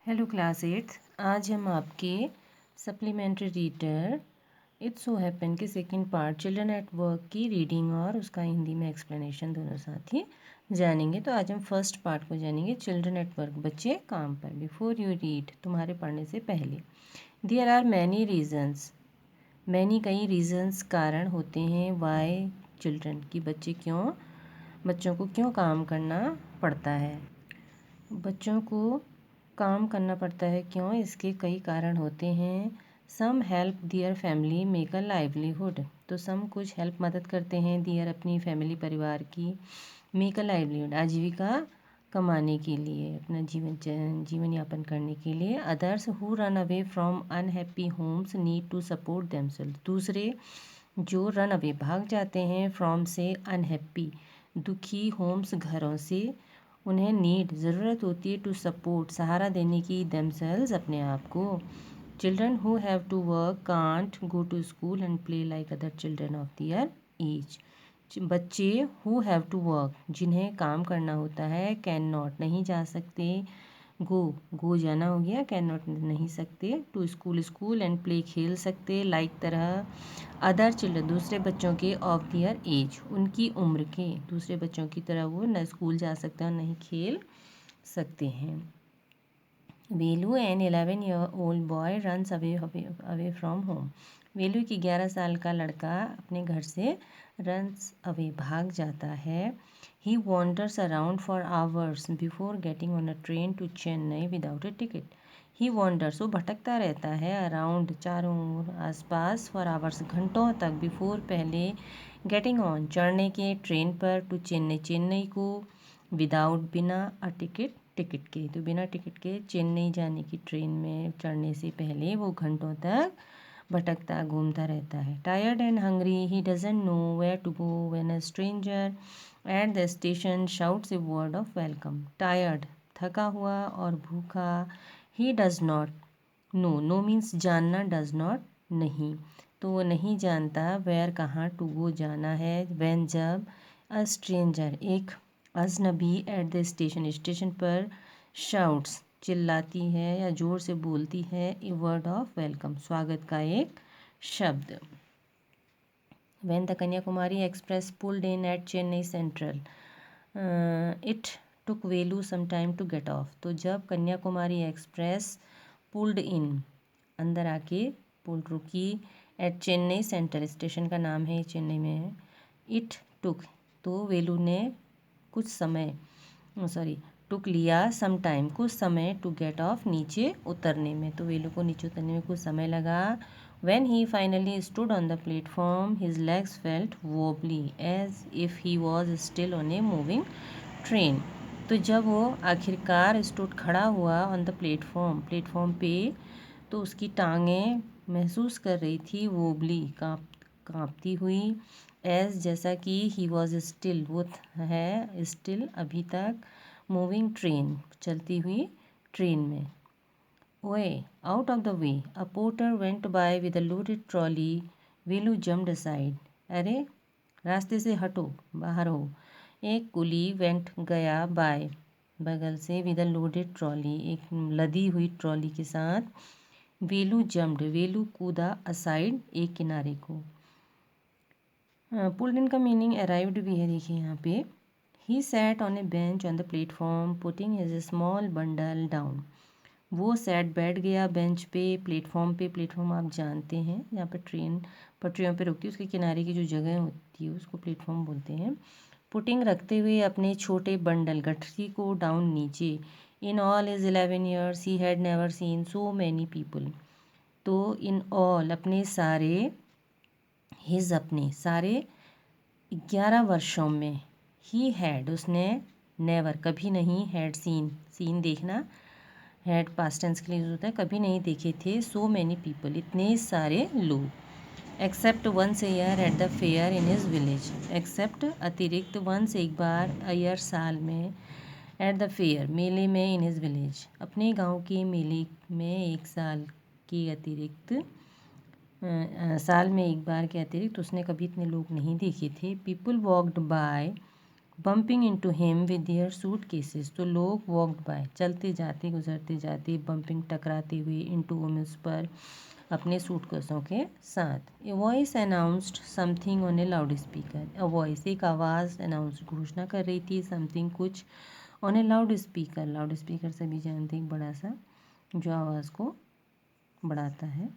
Hello class eighth. आज हम आपके supplementary reader it's so happen के second part children at work की रीडिंग और उसका हिंदी में एक्सप्लेनेशन दोनों साथ ही जानेंगे। तो आज हम फर्स्ट पार्ट को जानेंगे, चिल्ड्रन एट वर्क, बच्चे काम पर। बिफोर यू रीड, तुम्हारे पढ़ने से पहले। There are many reasons, many कई रीजन्स कारण होते हैं। वाई चिल्ड्रन की बच्चों को क्यों काम करना पड़ता है। बच्चों को काम करना पड़ता है क्यों, इसके कई कारण होते हैं। Some help their family make a livelihood, तो सम कुछ हेल्प मदद करते हैं दियर अपनी फैमिली परिवार की, मेक अ लाइवलीहुड आजीविका कमाने के लिए, अपना जीवन यापन करने के लिए। Others who run away from unhappy homes need to support themselves, दूसरे जो रन अवे भाग जाते हैं फ्रॉम से अनहैप्पी दुखी होम्स घरों से, उन्हें नीड ज़रूरत होती है टू सपोर्ट सहारा देने की देमसेल्व्स अपने आप को। Children who have to work can't go to school and play like other children of their age, बच्चे हु हैव टू वर्क जिन्हें काम करना होता है, कैन नॉट नहीं जा सकते, गो जाना हो गया, कैन नॉट नहीं सकते, to school school and play खेल सकते, लाइक तरह, अदर चिल्ड्रन दूसरे बच्चों के, ऑफ दियर एज उनकी उम्र के, दूसरे बच्चों की तरह वो न स्कूल जा सकते हैं और नहीं खेल सकते हैं। Velu an 11-year-old boy runs away from home, Velu की 11 साल का लड़का अपने घर से रन्स अवे भाग जाता है। He wanders around for hours before getting on a train to Chennai without a ticket, he wanders वो भटकता रहता है, अराउंड चारों ओर आसपास, फॉर आवर्स घंटों तक, बिफोर पहले, गेटिंग ऑन चढ़ने के ट्रेन पर, टू चेन्नई को, विदाउट बिना, अ टिकट के, तो बिना टिकट के चेन्नई जाने की ट्रेन में चढ़ने से पहले वो घंटों तक भटकता घूमता रहता है। Tired and hungry he doesn't know where to go when a stranger at the station shouts a word of welcome, tired थका हुआ और भूखा, he does not know, know means जानना, डज नॉट नहीं, तो वो नहीं जानता, वेयर कहाँ, टू गो जाना है, व्हेन जब, अ स्ट्रेंजर एक अजनबी, एट द स्टेशन पर, शाउट्स चिल्लाती है या ज़ोर से बोलती है, ए वर्ड ऑफ वेलकम स्वागत का एक शब्द। When the Kanyakumari Express pulled in at Chennai Central it took well some time to get off, तो जब कन्याकुमारी एक्सप्रेस पुल्ड इन अंदर आके पुल रुकी, एट चेन्नई सेंट्रल स्टेशन का नाम है, चेन्नई में है, इट टुक तो वेलू ने कुछ समय टुक लिया, सम टाइम कुछ समय, टू गेट ऑफ नीचे उतरने में, तो वेलू को नीचे उतरने में कुछ समय लगा। When he finally stood on the platform his legs felt wobbly as if he was still on a moving train, तो जब वो आखिरकार स्टूड खड़ा हुआ ऑन द प्लेटफॉर्म पे, तो उसकी टांगें महसूस कर रही थी, वोबली कांपती हुई, एज जैसा कि, ही वॉज स्टिल वो है स्टिल अभी तक, मूविंग ट्रेन चलती हुई ट्रेन में। ओए out of the way, a porter went by with a loaded trolley, Velu jumped aside, अरे रास्ते से हटो, बाहर हो, एक कुली वेंट गया, बाय बगल से, विद अ लोडेड ट्रॉली एक लदी हुई ट्रॉली के साथ, वेलू जम्प्ड वेलू कूदा, असाइड एक किनारे को। पुल्ड इन का मीनिंग अराइव्ड भी है, देखिए यहाँ पे। He sat on A bench on the platform putting his small bundle down, वो सैट बैठ गया बेंच पे, प्लेटफॉर्म आप जानते हैं यहाँ पर ट्रेन पटरियों पे रुकती है, उसके किनारे की जो जगह होती है उसको प्लेटफॉर्म बोलते हैं। पुटिंग रखते हुए अपने छोटे बंडल गठरी को, डाउन नीचे, in all is 11 years he had never seen so many people, तो इन ऑल अपने सारे, हिज अपने सारे 11 वर्षों में, ही हैड उसने, नेवर कभी नहीं, हैड सीन देखना, हैड पास्ट टेंस के लिए यूज होता है, कभी नहीं देखे थे, सो मैनी पीपल इतने सारे लोग, except once a year at the fair in his village, except अतिरिक्त, वंस एक बार, अ ईयर साल में, एट द फेयर मेले में, इन हिज विलेज अपने गांव के मेले में, एक साल के अतिरिक्त, साल में एक बार के अतिरिक्त उसने कभी इतने लोग नहीं देखे थे। People walked by bumping into him with their suitcases, तो लोग वॉकड बाय, चलते जाते गुजरते जाते, बम्पिंग टकराते हुए, इनटू हिम, उस पर, अपने सूटकेसों के साथ। A voice announced something on A loud speaker, a voice एक आवाज़ अनाउंस घोषणा कर रही थी, समथिंग कुछ, on A loud speaker, loud speaker सभी जानते हैं, एक बड़ा सा जो आवाज़ को बढ़ाता है।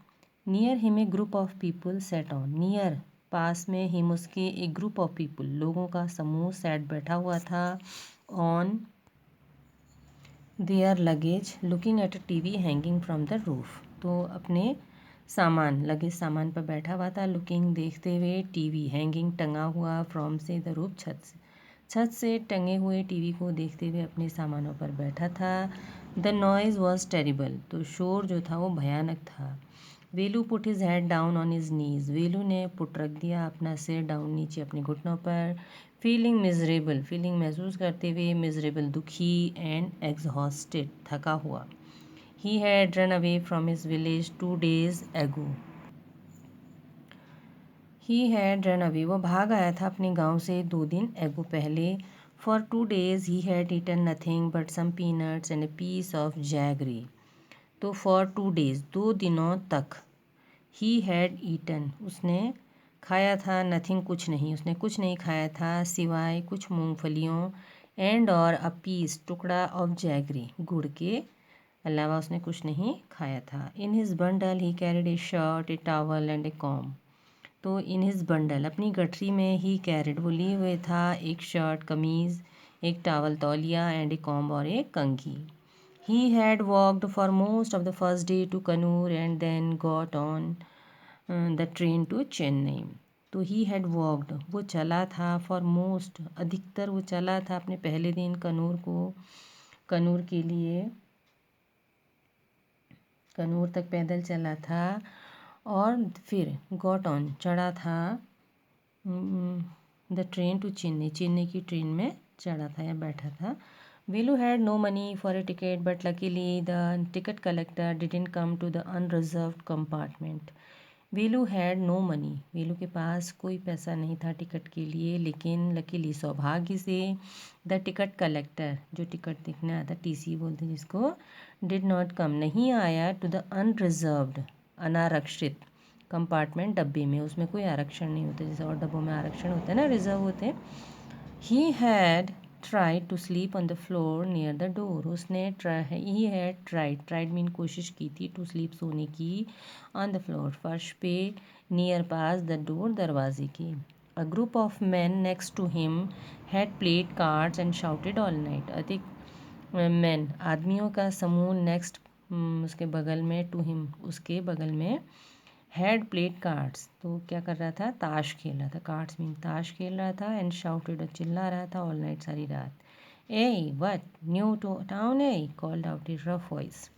Near him a group of people set on, near पास में, हिम उसके, एक ग्रुप ऑफ पीपल लोगों का समूह, सेट बैठा हुआ था, on their luggage, looking at a TV hanging from the roof, तो अपने सामान, लगेज सामान पर बैठा हुआ था, लुकिंग देखते हुए, टीवी हैंगिंग टंगा हुआ, फ्रॉम से द रूफ छत से, छत से टंगे हुए टीवी को देखते हुए अपने सामानों पर बैठा था। द नॉइज़ वॉज टेरिबल, तो शोर जो था वो भयानक था। Velu put his head down on his knees, Velu ने पुट रख दिया अपना सिर डाउन नीचे अपने घुटनों पर। फीलिंग मिजरेबल, फीलिंग महसूस करते हुए, मिजरेबल दुखी, एंड एग्जॉस्टेड थका हुआ। He had run away from his village 2 days ago, he had run away, वो भाग आया था अपने गांव से 2 दिन एगो पहले। For 2 days he had eaten nothing but some peanuts and a piece of jaggery, तो फॉर 2 days 2 दिनों तक, ही हैड ईटन उसने खाया था, नथिंग कुछ नहीं, उसने कुछ नहीं खाया था सिवाय कुछ मूंगफलियों, एंड और अ पीस टुकड़ा, ऑफ जैगरी गुड़ के अलावा उसने कुछ नहीं खाया था। In his bundle he carried A shirt, A towel and A com, तो इन हिज बंडल अपनी गठरी में, ही कैरिड वो लिए हुए था, एक शर्ट कमीज़, एक टावल तौलिया, एंड ए कॉम्ब और एक कंघी। He had walked for most of the first day to Coonoor and then got on the train to Chennai, तो ही हैड वॉकड वो चला था, फॉर मोस्ट अधिकतर वो चला था अपने पहले दिन कनूर के लिए, कनूर तक पैदल चला था, और फिर गॉट ऑन चढ़ा था the train to Chennai, Chennai की ट्रेन में चढ़ा था या बैठा था। Velu had no money for a ticket but luckily the ticket collector didn't come to the unreserved compartment. Velu had no money, Velu के पास कोई पैसा नहीं था टिकट के लिए, लेकिन लकीली सौभाग्य से, द टिकट कलेक्टर जो टिकट देखने आता, टीसी बोलते जिसको, डिड नॉट कम नहीं आया, टू द अनरिजर्व्ड अनारक्षित कंपार्टमेंट डब्बे में, उसमें कोई आरक्षण नहीं होता, जैसे और डब्बों में आरक्षण होते हैं ना, रिजर्व होते हैं। He had tried to sleep on the floor near the door, उसने ही हैड ट्राइड मीन कोशिश की थी, टू स्लीप सोने की, ऑन द फ्लोर फर्श पे, नियर पास द डोर दरवाजे की। A group of men next to him had played cards and shouted all night, अधिक मैन आदमियों का समूह नेक्स्ट उसके बगल में, टू हिम उसके बगल में, हैड प्लेड कार्ड्स, तो क्या कर रहा था, ताश खेल रहा था, कार्ड्स मीन ताश खेल रहा था, एंड शाउटेड और चिल्ला रहा था, ऑल नाइट सारी रात। A what new to town, a called out a rough voice,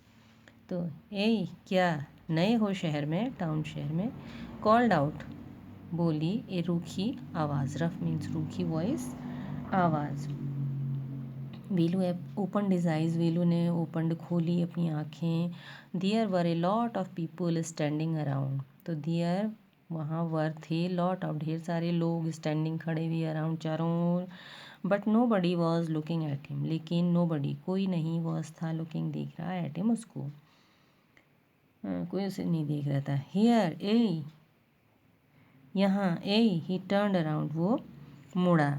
तो ए क्या नए हो शहर में, टाउन शहर में, कॉल्ड आउट बोली, ए रूखी आवाज़, रफ मीन्स रूखी वॉइस आवाज़। Velu open his eyes, Velu ने ओपन खोली अपनी आँखें। There were a lot of people standing around, तो दियर वहाँ वर थे, लॉट ऑफ ढेर सारे लोग, स्टैंडिंग खड़े हुए, अराउंड चारों ओर, but nobody was looking at him, लेकिन नो बडी कोई नहीं, वॉज था लुकिंग देख रहा, एट हिम उसको, कोई उसे नहीं देख रहा था। हियर ए यहाँ, ए ही टर्न अराउंड वो मुड़ा,